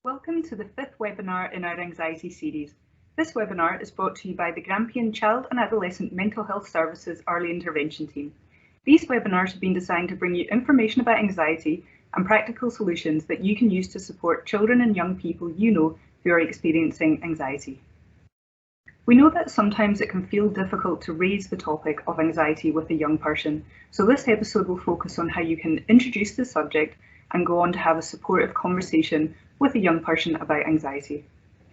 Welcome to the fifth webinar in our anxiety series. This webinar is brought to you by the Grampian Child and Adolescent Mental Health Services Early Intervention Team. These webinars have been designed to bring you information about anxiety and practical solutions that you can use to support children and young people you know who are experiencing anxiety. We know that sometimes it can feel difficult to raise the topic of anxiety with a young person, so this episode will focus on how you can introduce the subject and go on to have a supportive conversation with a young person about anxiety.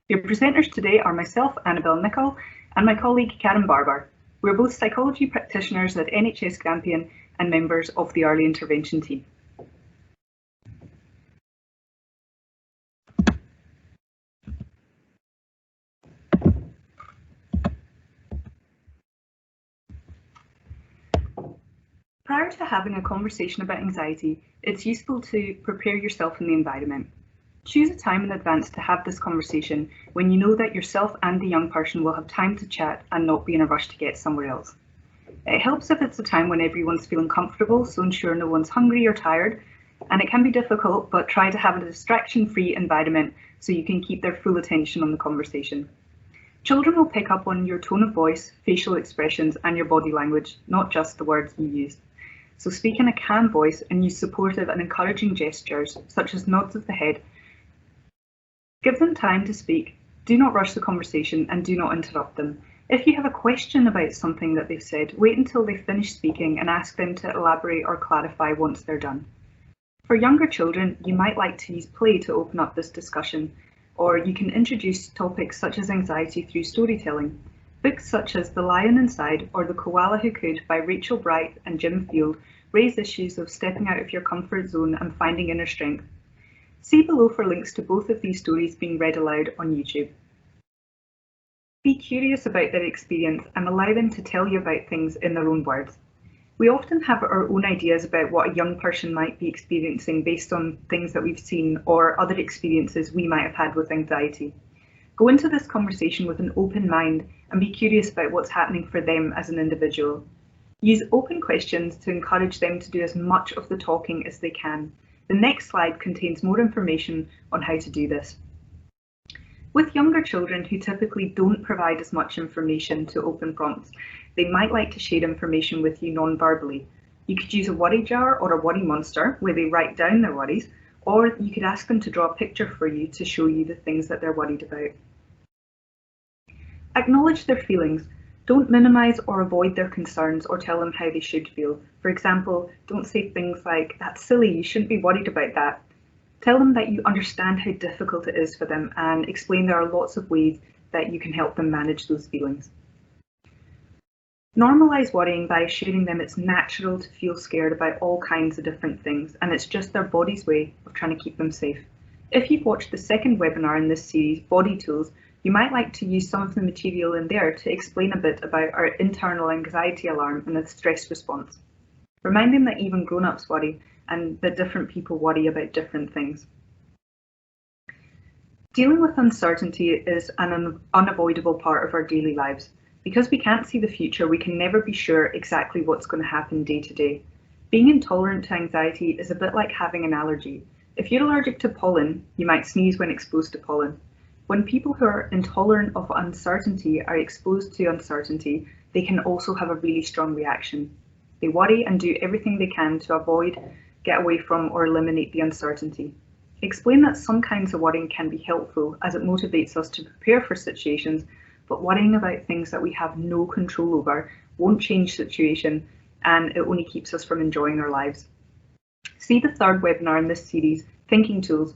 Your presenters today are myself, Annabelle Nicol, and my colleague Karen Barber. We're both psychology practitioners at NHS Grampian and members of the Early Intervention Team. Prior to having a conversation about anxiety, it's useful to prepare yourself in the environment. Choose a time in advance to have this conversation when you know that yourself and the young person will have time to chat and not be in a rush to get somewhere else. It helps if it's a time when everyone's feeling comfortable, so ensure no one's hungry or tired, and it can be difficult, but try to have a distraction-free environment so you can keep their full attention on the conversation. Children will pick up on your tone of voice, facial expressions, and your body language, not just the words you use. So speak in a calm voice and use supportive and encouraging gestures, such as nods of the head. Give them time to speak, do not rush the conversation and do not interrupt them. If you have a question about something that they've said, wait until they finish speaking and ask them to elaborate or clarify once they're done. For younger children, you might like to use play to open up this discussion, or you can introduce topics such as anxiety through storytelling. Books such as The Lion Inside or The Koala Who Could by Rachel Bright and Jim Field raise issues of stepping out of your comfort zone and finding inner strength. See below for links to both of these stories being read aloud on YouTube. Be curious about their experience and allow them to tell you about things in their own words. We often have our own ideas about what a young person might be experiencing based on things that we've seen or other experiences we might have had with anxiety. Go into this conversation with an open mind and be curious about what's happening for them as an individual. Use open questions to encourage them to do as much of the talking as they can. The next slide contains more information on how to do this. With younger children who typically don't provide as much information to open prompts, they might like to share information with you non-verbally. You could use a worry jar or a worry monster where they write down their worries, or you could ask them to draw a picture for you to show you the things that they're worried about. Acknowledge their feelings. Don't minimise or avoid their concerns or tell them how they should feel. For example, don't say things like, "That's silly, you shouldn't be worried about that." Tell them that you understand how difficult it is for them and explain there are lots of ways that you can help them manage those feelings. Normalise worrying by assuring them it's natural to feel scared about all kinds of different things and it's just their body's way of trying to keep them safe. If you've watched the second webinar in this series, Body Tools, you might like to use some of the material in there to explain a bit about our internal anxiety alarm and the stress response. Remind them that even grown-ups worry and that different people worry about different things. Dealing with uncertainty is an unavoidable part of our daily lives. Because we can't see the future, we can never be sure exactly what's going to happen day to day. Being intolerant to anxiety is a bit like having an allergy. If you're allergic to pollen, you might sneeze when exposed to pollen. When people who are intolerant of uncertainty are exposed to uncertainty, they can also have a really strong reaction. They worry and do everything they can to avoid, get away from, or eliminate the uncertainty. Explain that some kinds of worrying can be helpful as it motivates us to prepare for situations, but worrying about things that we have no control over won't change the situation and it only keeps us from enjoying our lives. See the third webinar in this series, Thinking Tools,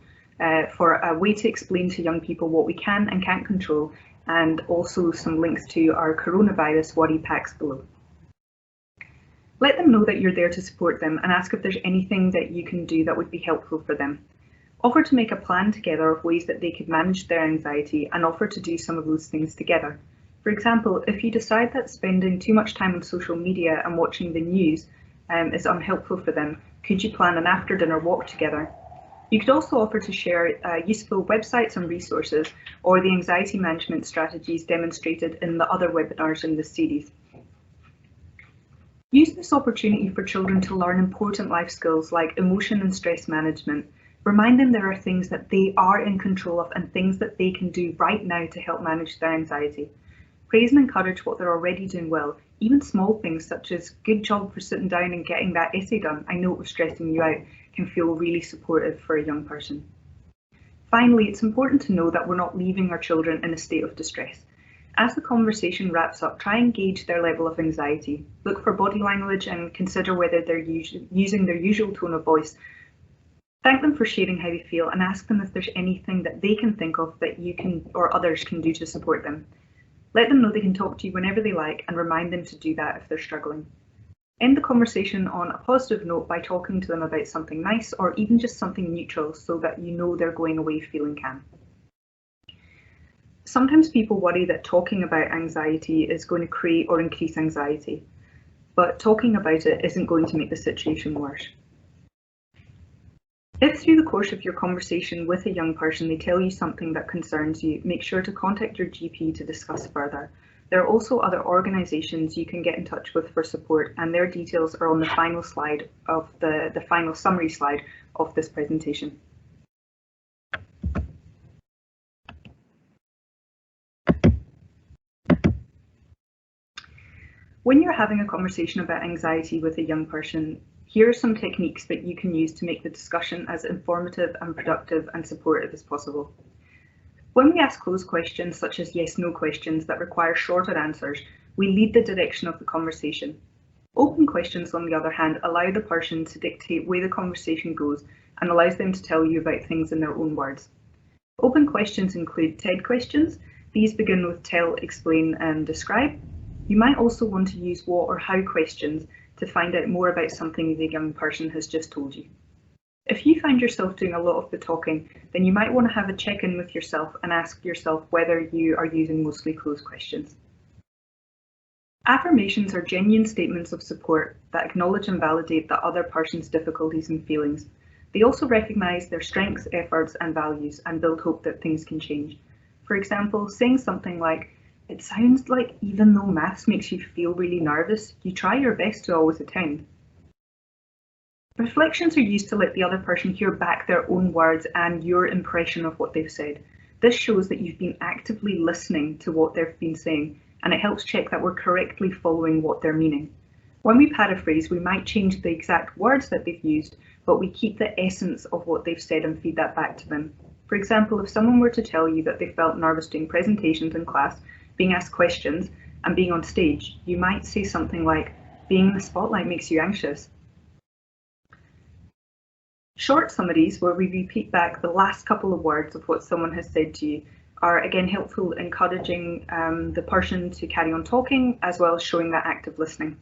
for a way to explain to young people what we can and can't control, and also some links to our coronavirus worry packs below. Let them know that you're there to support them and ask if there's anything that you can do that would be helpful for them. Offer to make a plan together of ways that they could manage their anxiety and offer to do some of those things together. For example, if you decide that spending too much time on social media and watching the news is unhelpful for them, could you plan an after-dinner walk together? You could also offer to share useful websites and resources or the anxiety management strategies demonstrated in the other webinars in this series. Use this opportunity for children to learn important life skills like emotion and stress management. Remind them there are things that they are in control of and things that they can do right now to help manage their anxiety. Praise and encourage what they're already doing well, even small things such as good job for sitting down and getting that essay done, I know it was stressing you out, can feel really supportive for a young person. Finally, it's important to know that we're not leaving our children in a state of distress. As the conversation wraps up, try and gauge their level of anxiety. Look for body language and consider whether they're using their usual tone of voice. Thank them for sharing how they feel and ask them if there's anything that they can think of that you can or others can do to support them. Let them know they can talk to you whenever they like and remind them to do that if they're struggling. End the conversation on a positive note by talking to them about something nice or even just something neutral so that you know they're going away feeling calm. Sometimes people worry that talking about anxiety is going to create or increase anxiety, but talking about it isn't going to make the situation worse. If through the course of your conversation with a young person they tell you something that concerns you, make sure to contact your GP to discuss further. There are also other organisations you can get in touch with for support, and their details are on the final slide of the final summary slide of this presentation. When you're having a conversation about anxiety with a young person, here are some techniques that you can use to make the discussion as informative and productive and supportive as possible. When we ask closed questions, such as yes/no questions that require shorter answers, we lead the direction of the conversation. Open questions, on the other hand, allow the person to dictate where the conversation goes and allows them to tell you about things in their own words. Open questions include TED questions. These begin with tell, explain, and describe. You might also want to use what or how questions to find out more about something the young person has just told you. If you find yourself doing a lot of the talking, then you might want to have a check-in with yourself and ask yourself whether you are using mostly closed questions. Affirmations are genuine statements of support that acknowledge and validate the other person's difficulties and feelings. They also recognise their strengths, efforts, and values and build hope that things can change. For example, saying something like, "It sounds like even though maths makes you feel really nervous, you try your best to always attend." Reflections are used to let the other person hear back their own words and your impression of what they've said. This shows that you've been actively listening to what they've been saying, and it helps check that we're correctly following what they're meaning. When we paraphrase, we might change the exact words that they've used, but we keep the essence of what they've said and feed that back to them. For example, if someone were to tell you that they felt nervous doing presentations in class, being asked questions, and being on stage, you might say something like, "Being in the spotlight makes you anxious." Short summaries, where we repeat back the last couple of words of what someone has said to you, are again helpful, encouraging the person to carry on talking, as well as showing that active listening.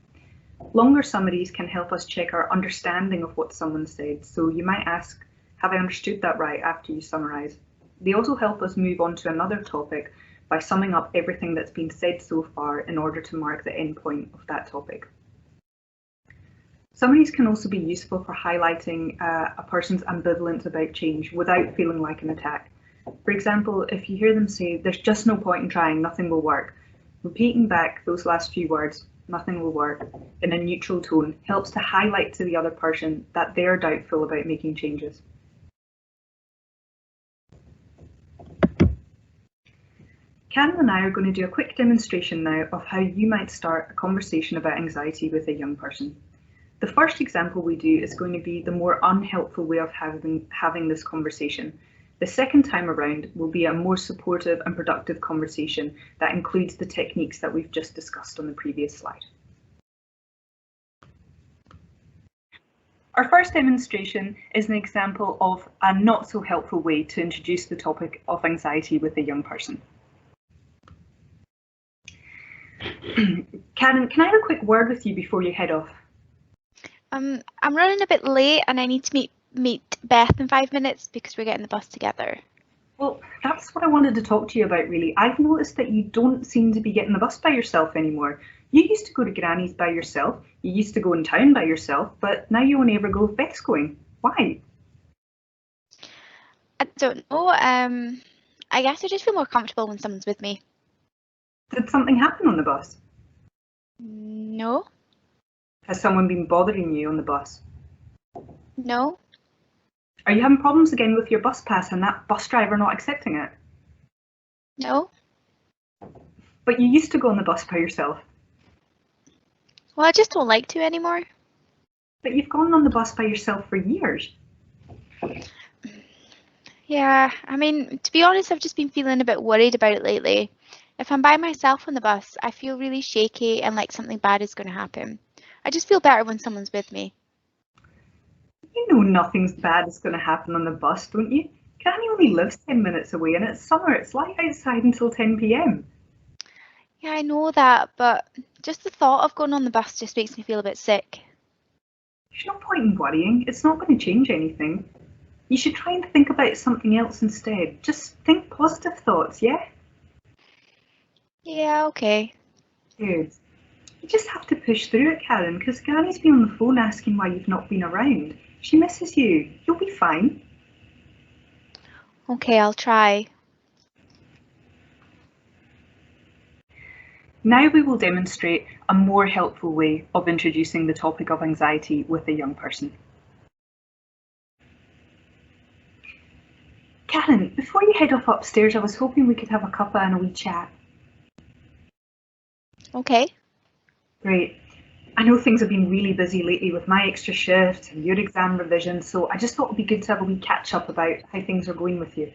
Longer summaries can help us check our understanding of what someone said, so you might ask, "Have I understood that right?" after you summarise. They also help us move on to another topic by summing up everything that's been said so far in order to mark the end point of that topic. Summaries can also be useful for highlighting a person's ambivalence about change without feeling like an attack. For example, if you hear them say, "There's just no point in trying, nothing will work," repeating back those last few words, "nothing will work," in a neutral tone helps to highlight to the other person that they're doubtful about making changes. Karen and I are going to do a quick demonstration now of how you might start a conversation about anxiety with a young person. The first example we do is going to be the more unhelpful way of having this conversation. The second time around will be a more supportive and productive conversation that includes the techniques that we've just discussed on the previous slide. Our first demonstration is an example of a not so helpful way to introduce the topic of anxiety with a young person. Karen, can I have a quick word with you before you head off? I'm running a bit late and I need to meet Beth in 5 minutes because we're getting the bus together. Well, that's what I wanted to talk to you about, really. I've noticed that you don't seem to be getting the bus by yourself anymore. You used to go to Granny's by yourself, you used to go in town by yourself, but now you only ever go if Beth's going. Why? I don't know. I guess I just feel more comfortable when someone's with me. Did something happen on the bus? No. Has someone been bothering you on the bus? No. Are you having problems again with your bus pass and that bus driver not accepting it? No? But you used to go on the bus by yourself. Well, I just don't like to anymore. But you've gone on the bus by yourself for years. Yeah, I mean, to be honest, I've just been feeling a bit worried about it lately. If I'm by myself on the bus, I feel really shaky and like something bad is going to happen. I just feel better when someone's with me. You know nothing's bad is going to happen on the bus, don't you? Granny only lives 10 minutes away and it's summer. It's light outside until 10 p.m. Yeah, I know that, but just the thought of going on the bus just makes me feel a bit sick. There's no point in worrying. It's not going to change anything. You should try and think about something else instead. Just think positive thoughts, yeah? Yeah, okay. Good. You just have to push through it, Karen, because Granny's been on the phone asking why you've not been around. She misses you. You'll be fine. Okay, I'll try. Now we will demonstrate a more helpful way of introducing the topic of anxiety with a young person. Karen, before you head off upstairs, I was hoping we could have a cuppa and a wee chat. Okay. Great. I know things have been really busy lately with my extra shift and your exam revision, so I just thought it'd be good to have a wee catch up about how things are going with you.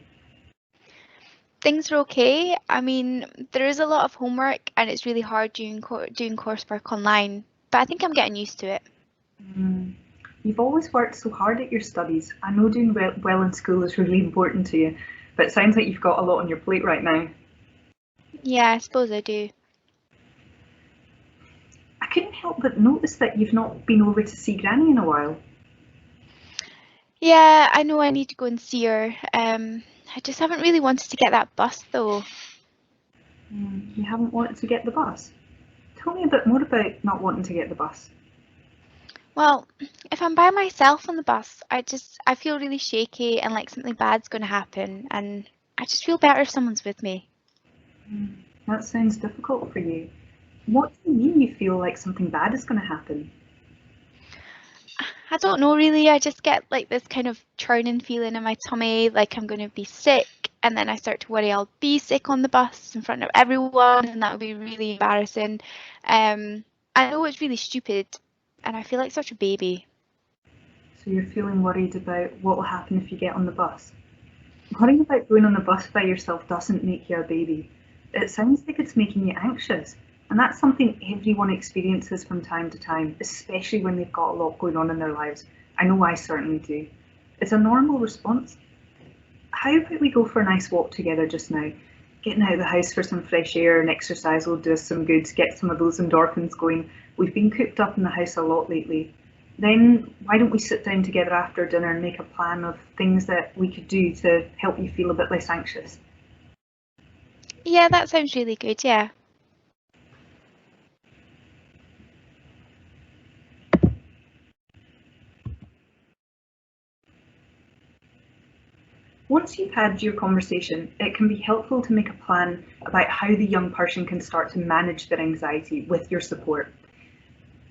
Things are okay. I mean, there is a lot of homework and it's really hard doing coursework online, but I think I'm getting used to it. You've always worked so hard at your studies. I know doing well in school is really important to you, but it sounds like you've got a lot on your plate right now. Yeah, I suppose I do. I couldn't help but notice that you've not been over to see Granny in a while. Yeah, I know I need to go and see her. I just haven't really wanted to get that bus though. You haven't wanted to get the bus? Tell me a bit more about not wanting to get the bus. Well, if I'm by myself on the bus, I feel really shaky and like something bad's going to happen, and I just feel better if someone's with me. That sounds difficult for you. What do you mean you feel like something bad is going to happen? I don't know really, I just get like this kind of churning feeling in my tummy, like I'm going to be sick, and then I start to worry I'll be sick on the bus in front of everyone, and that would be really embarrassing. I know it's really stupid, and I feel like such a baby. So you're feeling worried about what will happen if you get on the bus. Worrying about going on the bus by yourself doesn't make you a baby. It sounds like it's making you anxious, and that's something everyone experiences from time to time, especially when they've got a lot going on in their lives. I know I certainly do. It's a normal response. How about we go for a nice walk together just now? Getting out of the house for some fresh air and exercise will do us some good, get some of those endorphins going. We've been cooped up in the house a lot lately. Then why don't we sit down together after dinner and make a plan of things that we could do to help you feel a bit less anxious? Yeah, that sounds really good, yeah. Once you've had your conversation, it can be helpful to make a plan about how the young person can start to manage their anxiety with your support.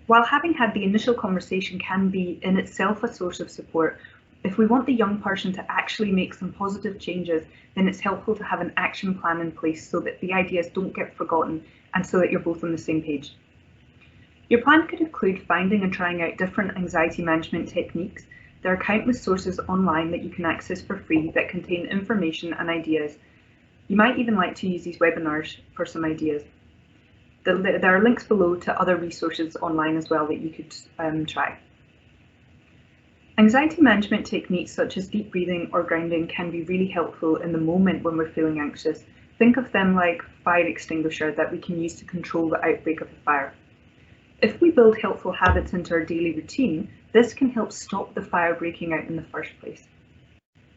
While having had the initial conversation can be in itself a source of support, if we want the young person to actually make some positive changes, then it's helpful to have an action plan in place so that the ideas don't get forgotten and so that you're both on the same page. Your plan could include finding and trying out different anxiety management techniques. There are countless sources online that you can access for free that contain information and ideas. You might even like to use these webinars for some ideas. There are links below to other resources online as well that you could try. Anxiety management techniques such as deep breathing or grounding can be really helpful in the moment when we're feeling anxious. Think of them like fire extinguisher that we can use to control the outbreak of a fire. If we build helpful habits into our daily routine, this can help stop the fire breaking out in the first place.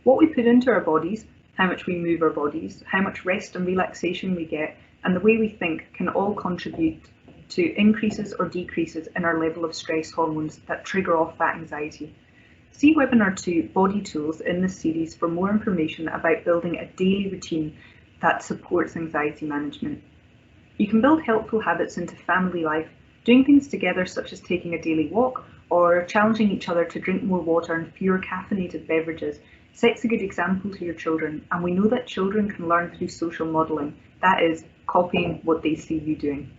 What we put into our bodies, how much we move our bodies, how much rest and relaxation we get, and the way we think can all contribute to increases or decreases in our level of stress hormones that trigger off that anxiety. See webinar 2, Body Tools, in this series for more information about building a daily routine that supports anxiety management. You can build helpful habits into family life, doing things together such as taking a daily walk or challenging each other to drink more water and fewer caffeinated beverages sets a good example to your children, and we know that children can learn through social modelling, that is, copying what they see you doing.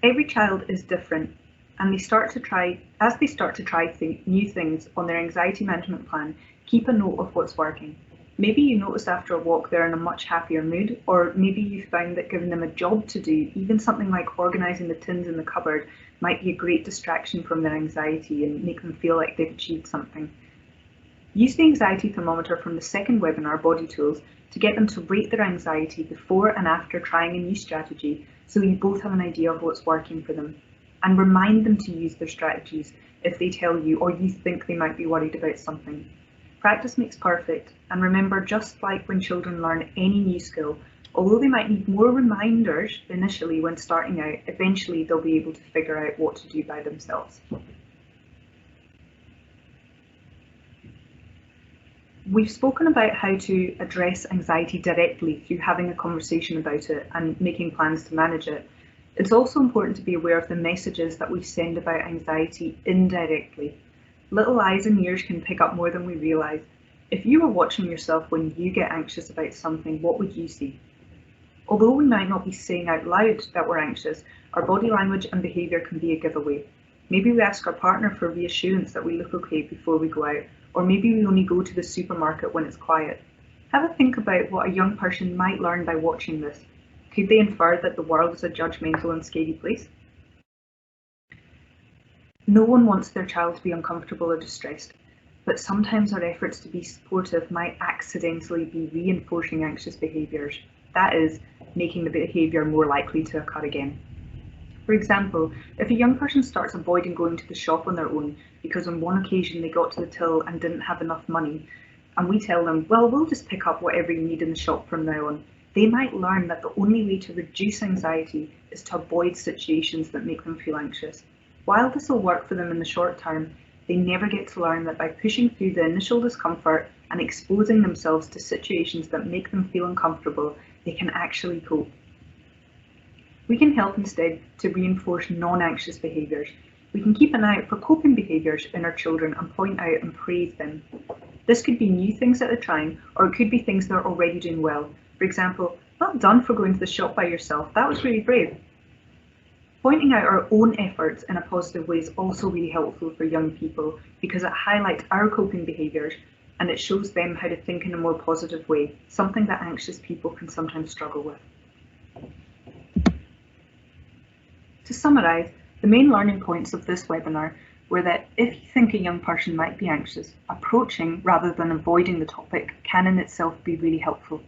Every child is different, and as they start to try new things on their anxiety management plan, keep a note of what's working. Maybe you noticed after a walk they're in a much happier mood, or maybe you found that giving them a job to do, even something like organising the tins in the cupboard, might be a great distraction from their anxiety and make them feel like they've achieved something. Use the anxiety thermometer from the second webinar, Body Tools, to get them to rate their anxiety before and after trying a new strategy, so you both have an idea of what's working for them. And remind them to use their strategies if they tell you or you think they might be worried about something. Practice makes perfect, and remember, just like when children learn any new skill, although they might need more reminders initially when starting out, eventually they'll be able to figure out what to do by themselves. We've spoken about how to address anxiety directly through having a conversation about it and making plans to manage it. It's also important to be aware of the messages that we send about anxiety indirectly. Little eyes and ears can pick up more than we realise. If you were watching yourself when you get anxious about something, what would you see? Although we might not be saying out loud that we're anxious, our body language and behaviour can be a giveaway. Maybe we ask our partner for reassurance that we look okay before we go out, or maybe we only go to the supermarket when it's quiet. Have a think about what a young person might learn by watching this. Could they infer that the world is a judgmental and scary place? No one wants their child to be uncomfortable or distressed, but sometimes our efforts to be supportive might accidentally be reinforcing anxious behaviours, that is, making the behaviour more likely to occur again. For example, if a young person starts avoiding going to the shop on their own because on one occasion they got to the till and didn't have enough money, and we tell them, well, we'll just pick up whatever you need in the shop from now on, they might learn that the only way to reduce anxiety is to avoid situations that make them feel anxious. While this will work for them in the short term, they never get to learn that by pushing through the initial discomfort and exposing themselves to situations that make them feel uncomfortable, they can actually cope. We can help instead to reinforce non-anxious behaviours. We can keep an eye out for coping behaviours in our children and point out and praise them. This could be new things that they're trying, or it could be things they're already doing well. For example, well done for going to the shop by yourself, that was really brave. Pointing out our own efforts in a positive way is also really helpful for young people because it highlights our coping behaviours and it shows them how to think in a more positive way, something that anxious people can sometimes struggle with. To summarise, the main learning points of this webinar were that if you think a young person might be anxious, approaching rather than avoiding the topic can in itself be really helpful.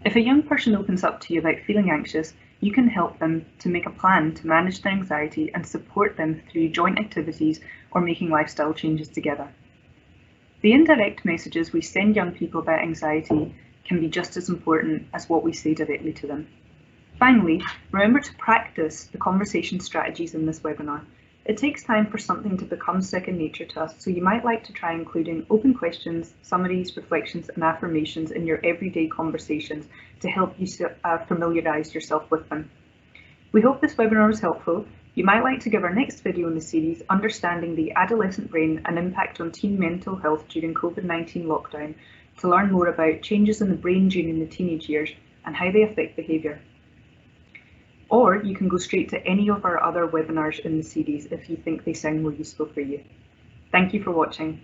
If a young person opens up to you about feeling anxious, you can help them to make a plan to manage their anxiety and support them through joint activities or making lifestyle changes together. The indirect messages we send young people about anxiety can be just as important as what we say directly to them. Finally, remember to practice the conversation strategies in this webinar. It takes time for something to become second nature to us, so you might like to try including open questions, summaries, reflections and affirmations in your everyday conversations to help you familiarise yourself with them. We hope this webinar was helpful. You might like to give our next video in the series, Understanding the Adolescent Brain and Impact on Teen Mental Health During COVID-19 Lockdown, to learn more about changes in the brain during the teenage years and how they affect behaviour. Or you can go straight to any of our other webinars in the series if you think they sound more useful for you. Thank you for watching.